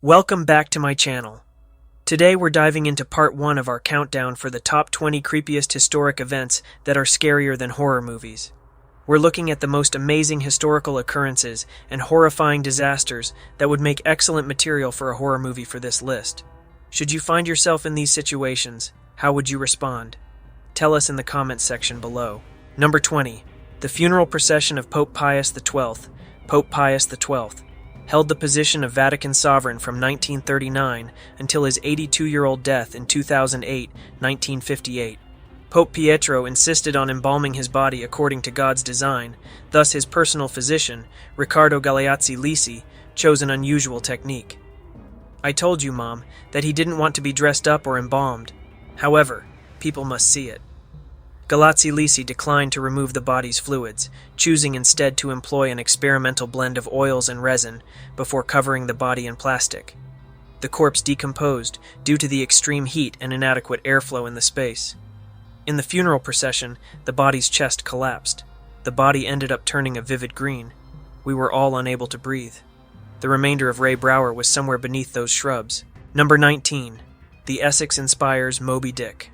Welcome back to my channel. Today we're diving into part 1 of our countdown for the top 20 creepiest historic events that are scarier than horror movies. We're looking at the most amazing historical occurrences and horrifying disasters that would make excellent material for a horror movie for this list. Should you find yourself in these situations, how would you respond? Tell us in the comments section below. Number 20. The funeral procession of Pope Pius XII. Pope Pius XII held the position of Vatican sovereign from 1939 until his 82-year-old death in 1958. Pope Pietro insisted on embalming his body according to God's design, thus his personal physician, Riccardo Galeazzi Lisi, chose an unusual technique. I told you, Mom, that he didn't want to be dressed up or embalmed. However, people must see it. Galeazzi Lisi declined to remove the body's fluids, choosing instead to employ an experimental blend of oils and resin before covering the body in plastic. The corpse decomposed due to the extreme heat and inadequate airflow in the space. In the funeral procession, the body's chest collapsed. The body ended up turning a vivid green. We were all unable to breathe. The remainder of Ray Brower was somewhere beneath those shrubs. Number 19. The Essex inspires Moby Dick.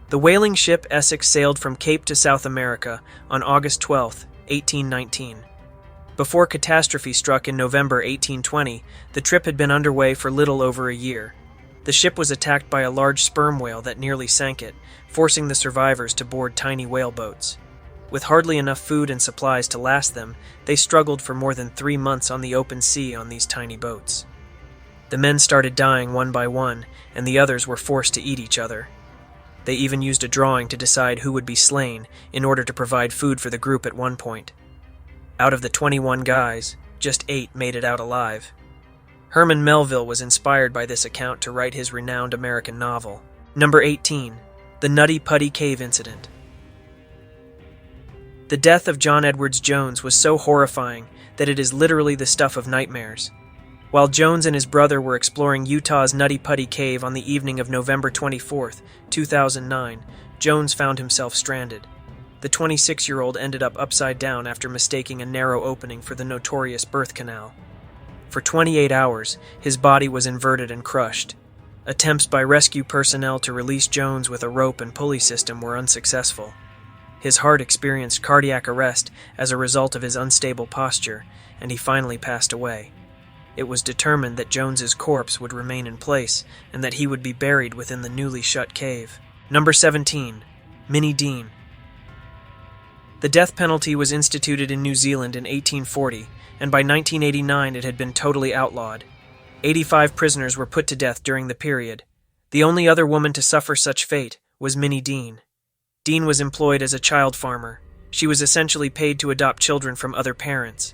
The whaling ship Essex sailed from Cape to South America on August 12, 1819. Before catastrophe struck in November 1820, the trip had been underway for little over a year. The ship was attacked by a large sperm whale that nearly sank it, forcing the survivors to board tiny whaleboats. With hardly enough food and supplies to last them, they struggled for more than 3 months on the open sea on these tiny boats. The men started dying one by one, and the others were forced to eat each other. They even used a drawing to decide who would be slain in order to provide food for the group at one point. Out of the 21 guys, just 8 made it out alive. Herman Melville was inspired by this account to write his renowned American novel. Number 18. The Nutty Putty Cave Incident. The death of John Edwards Jones was so horrifying that it is literally the stuff of nightmares. While Jones and his brother were exploring Utah's Nutty Putty Cave on the evening of November 24, 2009, Jones found himself stranded. The 26-year-old ended up upside down after mistaking a narrow opening for the notorious birth canal. For 28 hours, his body was inverted and crushed. Attempts by rescue personnel to release Jones with a rope and pulley system were unsuccessful. His heart experienced cardiac arrest as a result of his unstable posture, and he finally passed away. It was determined that Jones's corpse would remain in place and that he would be buried within the newly shut cave. Number 17. Minnie Dean. The death penalty was instituted in New Zealand in 1840, and by 1989 it had been totally outlawed. 85 prisoners were put to death during the period. The only other woman to suffer such fate was Minnie Dean. Dean was employed as a child farmer. She was essentially paid to adopt children from other parents.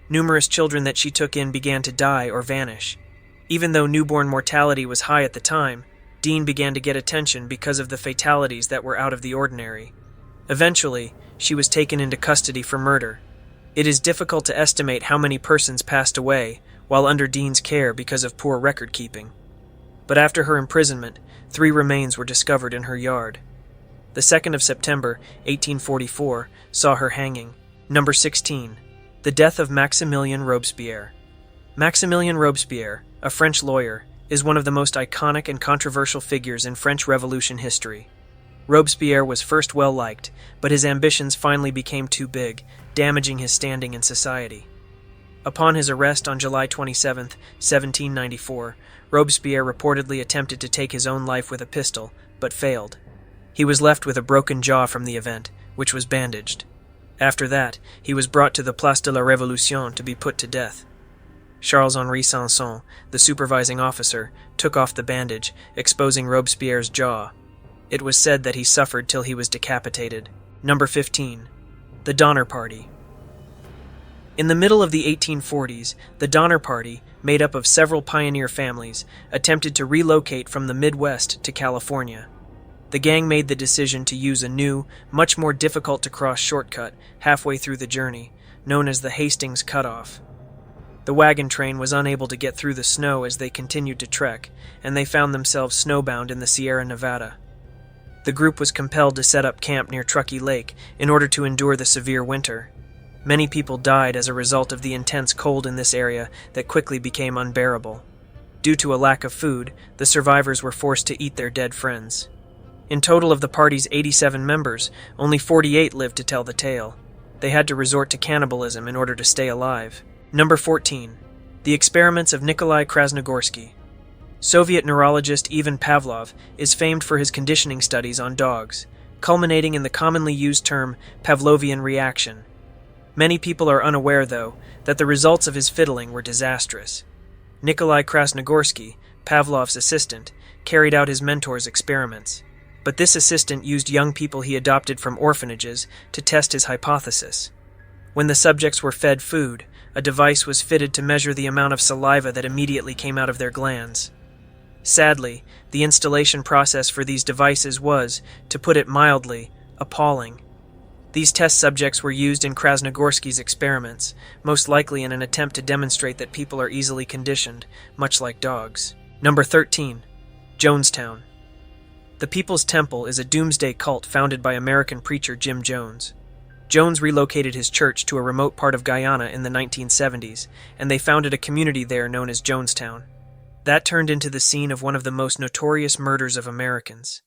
Numerous children that she took in began to die or vanish. Even though newborn mortality was high at the time, Dean began to get attention because of the fatalities that were out of the ordinary. Eventually, she was taken into custody for murder. It is difficult to estimate how many persons passed away while under Dean's care because of poor record-keeping. But after her imprisonment, 3 remains were discovered in her yard. The 2nd of September, 1844, saw her hanging. Number 16. The death of Maximillian Robespierre. Maximillian Robespierre, a French lawyer, is one of the most iconic and controversial figures in French Revolution history. Robespierre was first well-liked, but his ambitions finally became too big, damaging his standing in society. Upon his arrest on July 27, 1794, Robespierre reportedly attempted to take his own life with a pistol, but failed. He was left with a broken jaw from the event, which was bandaged. After that, he was brought to the Place de la Révolution to be put to death. Charles-Henri Sanson, the supervising officer, took off the bandage, exposing Robespierre's jaw. It was said that he suffered till he was decapitated. Number 15. The Donner Party. In the middle of the 1840s, the Donner Party, made up of several pioneer families, attempted to relocate from the Midwest to California. The gang made the decision to use a new, much more difficult-to-cross shortcut halfway through the journey, known as the Hastings Cutoff. The wagon train was unable to get through the snow as they continued to trek, and they found themselves snowbound in the Sierra Nevada. The group was compelled to set up camp near Truckee Lake in order to endure the severe winter. Many people died as a result of the intense cold in this area that quickly became unbearable. Due to a lack of food, the survivors were forced to eat their dead friends. In total of the party's 87 members, only 48 lived to tell the tale. They had to resort to cannibalism in order to stay alive. Number 14. The Experiments of Nikolai Krasnogorski. Soviet neurologist Ivan Pavlov is famed for his conditioning studies on dogs, culminating in the commonly used term Pavlovian reaction. Many people are unaware, though, that the results of his fiddling were disastrous. Nikolai Krasnogorski, Pavlov's assistant, carried out his mentor's experiments. But this assistant used young people he adopted from orphanages to test his hypothesis. When the subjects were fed food, a device was fitted to measure the amount of saliva that immediately came out of their glands. Sadly, the installation process for these devices was, to put it mildly, appalling. These test subjects were used in Krasnogorski's experiments, most likely in an attempt to demonstrate that people are easily conditioned, much like dogs. Number 13. Jonestown. The People's Temple is a doomsday cult founded by American preacher Jim Jones. Jones relocated his church to a remote part of Guyana in the 1970s, and they founded a community there known as Jonestown. That turned into the scene of one of the most notorious murders of Americans.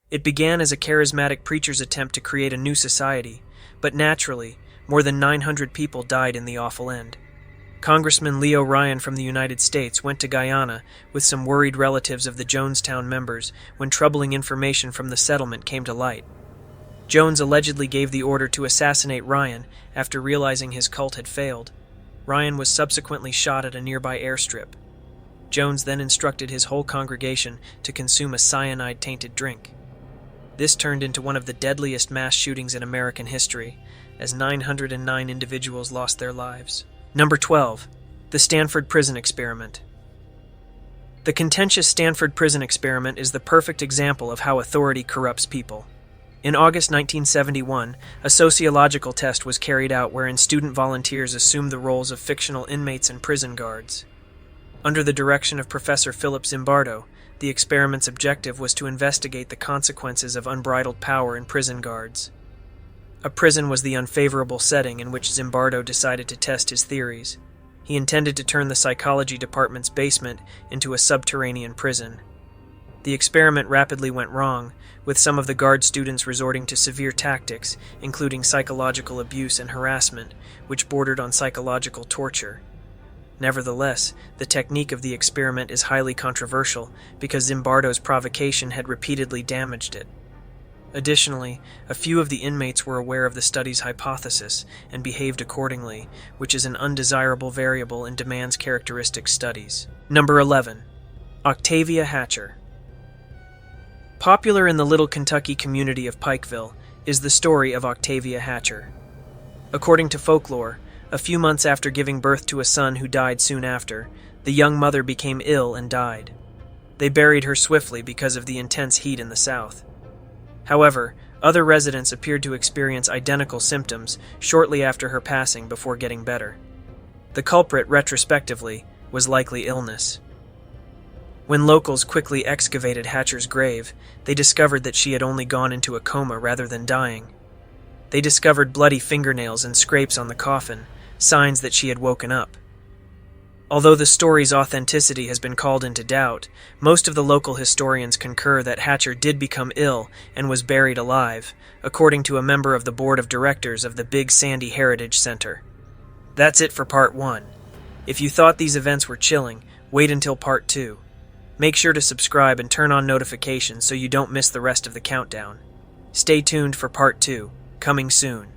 It began as a charismatic preacher's attempt to create a new society, but naturally, more than 900 people died in the awful end. Congressman Leo Ryan from the United States went to Guyana with some worried relatives of the Jonestown members when troubling information from the settlement came to light. Jones allegedly gave the order to assassinate Ryan after realizing his cult had failed. Ryan was subsequently shot at a nearby airstrip. Jones then instructed his whole congregation to consume a cyanide-tainted drink. This turned into one of the deadliest mass shootings in American history, as 909 individuals lost their lives. Number 12. The Stanford Prison Experiment. The contentious Stanford Prison Experiment is the perfect example of how authority corrupts people. In August 1971, a sociological test was carried out wherein student volunteers assumed the roles of fictional inmates and prison guards. Under the direction of Professor Philip Zimbardo, the experiment's objective was to investigate the consequences of unbridled power in prison guards. A prison was the unfavorable setting in which Zimbardo decided to test his theories. He intended to turn the psychology department's basement into a subterranean prison. The experiment rapidly went wrong, with some of the guard students resorting to severe tactics, including psychological abuse and harassment, which bordered on psychological torture. Nevertheless, the technique of the experiment is highly controversial because Zimbardo's provocation had repeatedly damaged it. Additionally, a few of the inmates were aware of the study's hypothesis and behaved accordingly, which is an undesirable variable in demands characteristic studies. Number 11. Octavia Hatcher. Popular in the little Kentucky community of Pikeville is the story of Octavia Hatcher. According to folklore, a few months after giving birth to a son who died soon after, the young mother became ill and died. They buried her swiftly because of the intense heat in the South. However, other residents appeared to experience identical symptoms shortly after her passing before getting better. The culprit, retrospectively, was likely illness. When locals quickly excavated Hatcher's grave, they discovered that she had only gone into a coma rather than dying. They discovered bloody fingernails and scrapes on the coffin, signs that she had woken up. Although the story's authenticity has been called into doubt, most of the local historians concur that Hatcher did become ill and was buried alive, according to a member of the board of directors of the Big Sandy Heritage Center. That's it for Part 1. If you thought these events were chilling, wait until Part 2. Make sure to subscribe and turn on notifications so you don't miss the rest of the countdown. Stay tuned for Part 2, coming soon.